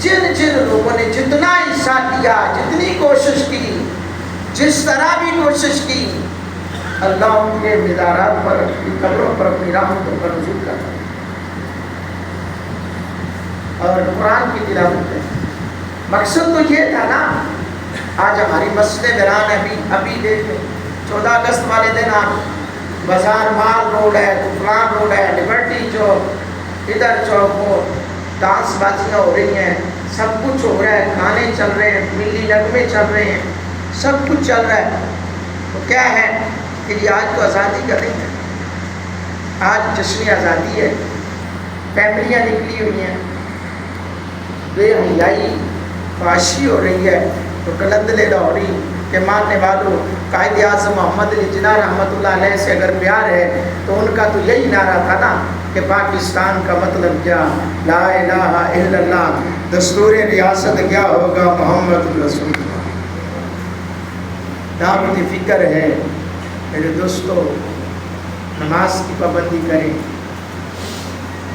جن جن لوگوں نے جتنا حصہ لیا، جتنی کوشش کی، جس طرح بھی کوشش کی، اللہ ان کے مزارات پر، اپنی قبروں پر اپنی رحمتوں پر نزول کرتا ہے اور قرآن کی تلاوت ہے۔ مقصد تو یہ تھا نا، آج ہماری مسجد ویران ہے، ابھی دیکھ 14 اگست والے دن آپ بازار مال روڈ ہے، فلان روڈ ہے، لبرٹی چوک، ادھر چوک ہو، ڈانس بازیاں ہو رہی ہیں، سب کچھ ہو رہا ہے، گانے چل رہے ہیں، ملی نغمے چل رہے ہیں، سب کچھ چل رہا ہے۔ تو کیا ہے کہ یہ آج تو آزادی کا دن ہے، آج جشن آزادی ہے، فیملیاں نکلی ہوئی ہیں، بے حیائی فحاشی ہو رہی ہے، تو قلندلے لاہوری کہ ماننے والوں قائد اعظم محمد علی جناح رحمۃ اللہ علیہ سے اگر پیار ہے تو ان کا تو یہی نعرہ تھا نا کہ پاکستان کا مطلب کیا، لا الہ الا اللہ، دستور ریاست کیا ہوگا، محمد رسول اللہ۔ دعوت فکر ہے میرے دوستو، نماز کی پابندی کریں،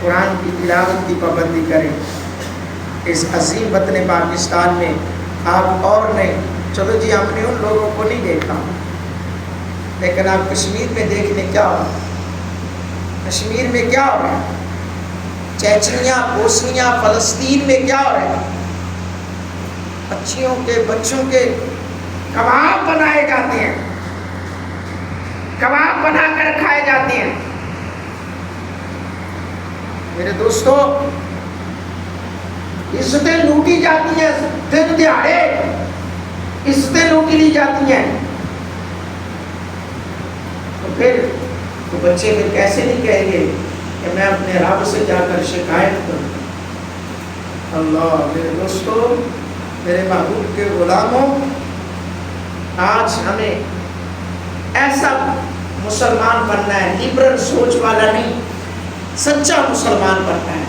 قرآن کی تلاوت کی پابندی کریں۔ اس عظیم وطن پاکستان میں آپ اور نے، چلو جی ہم نے ان لوگوں کو نہیں دیکھا، لیکن آپ کشمیر میں دیکھ لیں کیا ہو رہا ہے، کشمیر میں کیا ہو رہا ہے، چیچنیا، بوسنیا، فلسطین میں کیا ہو رہا ہے، بچیوں کے، بچوں کے کباب بنائے جاتے ہیں، کباب بنا کر کھائے جاتے ہیں۔ میرے دوستو، عزتیں لوٹی جاتی ہیں، دن دہاڑے عزتیں لوٹی لی جاتی ہیں، تو پھر تو بچے پھر کیسے نہیں کہیں گے کہ میں اپنے رب سے جا کر شکایت کروں۔ اللہ، میرے دوستو، میرے محبوب کے غلاموں، آج ہمیں ایسا مسلمان بننا ہے، لبرل سوچ والا نہیں، سچا مسلمان بننا ہے،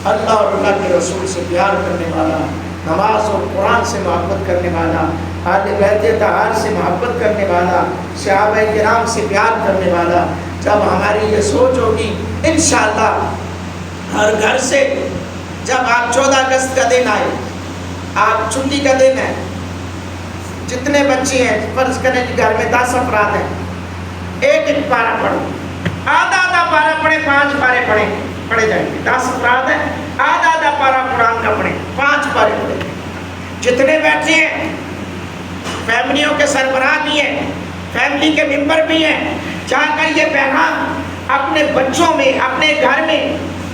اللہ اور اللہ کے رسول سے پیار کرنے والا، نماز اور قرآن سے محبت کرنے والا، اہل بیت طاہر سے محبت کرنے والا، صحابہ کرام سے پیار کرنے والا۔ جب ہماری یہ سوچ ہوگی، انشاءاللہ ہر گھر سے، جب آپ 14 اگست کا دن آئے، آپ چھٹی کا دن ہے، جتنے بچے ہیں فرض کریں کہ گھر میں 10 افراد ہیں، ایک ایک پارہ پڑھو، آدھا آدھا پارہ پڑھیں، 5 پارے پڑھے جائیں گے، 10 افراد ہیں، آدھا آدھا پارہ قرآن کا پڑھیں، 5 پارے پڑھیں گے۔ جتنے بیٹھے ہیں، فیملیوں کے سربراہ بھی ہیں، فیملی کے ممبر بھی ہیں، جا کر یہ پیغام اپنے بچوں میں، اپنے گھر میں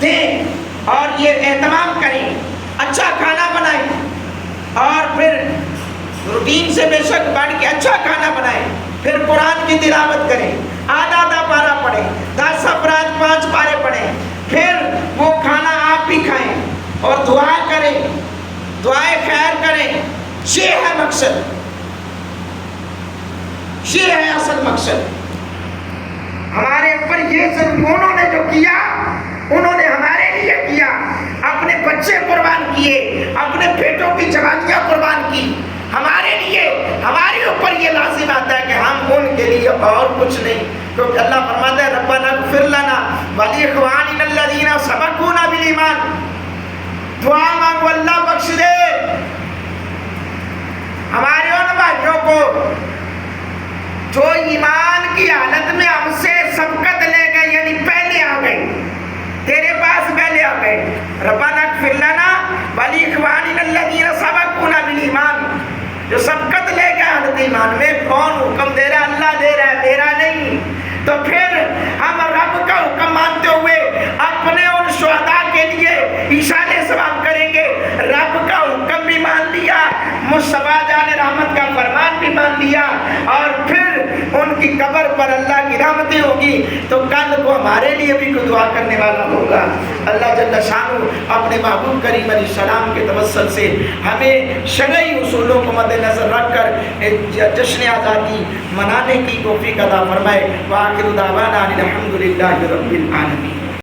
دیں اور یہ اہتمام کریں، اچھا کھانا بنائیں، اور پھر روٹین سے بے شک بڑھ کے اچھا کھانا بنائیں، پھر قرآن کی تلاوت کریں، آدھا آدھا پارہ پڑھیں، 10 افراد 5 پارے پڑھیں، پھر وہ کھانا آپ بھی کھائیں اور دعا کریں، دعائے خیر کریں۔ یہ ہے مقصد، یہ ہے اصل مقصد۔ ہمارے اوپر یہ ضرور انہوں نے جو کیا، انہوں نے ہمارے لیے کیا، اپنے بچے قربان کیے، اپنے بیٹوں کی جوانیاں قربان کی ہمارے لیے۔ ہمارے اوپر یہ لازم آتا ہے کہ ہم ان کے لیے اور کچھ نہیں، کیونکہ اللہ فرماتا ہے ربنا اغفر لنا ولاخواننا الذین سبقونا بالایمان۔ دعا مانگو اللہ بخش دے ہمارے ان بھائیوں کو جو ایمان کی حالت میں ہم سے سبقت لے گئے، یعنی پہلے آ گئے، تیرے پاس پہلے آ گئے۔ ربنا اغفر لنا ولاخواننا الذین سبقونا بالایمان، جو سبقت لے گئے حالت ایمان میں۔ کون حکم دے رہا ہے؟ اللہ دے رہا ہے، میرا نہیں۔ تو پھر ہم رب کا حکم مانتے ہوئے اپنے ان شہداء کے لیے اشارے ثواب کریں گے۔ رب کا حکم بھی مان لیا، مصطفیٰ جان رحمت کا فرمان بھی مان لیا، اور پھر ان کی قبر پر اللہ کی رحمتیں ہوگی، تو کل کو ہمارے لیے بھی کوئی دعا کرنے والا ہوگا۔ اللہ جل شانہ اپنے محبوب کریم علیہ السلام کے توسل سے ہمیں شرعی اصولوں کو مد نظر رکھ کر جشن آزادی منانے کی توفیق عطا فرمائے۔ وآخر دعوانا الحمد للہ رب العالمین۔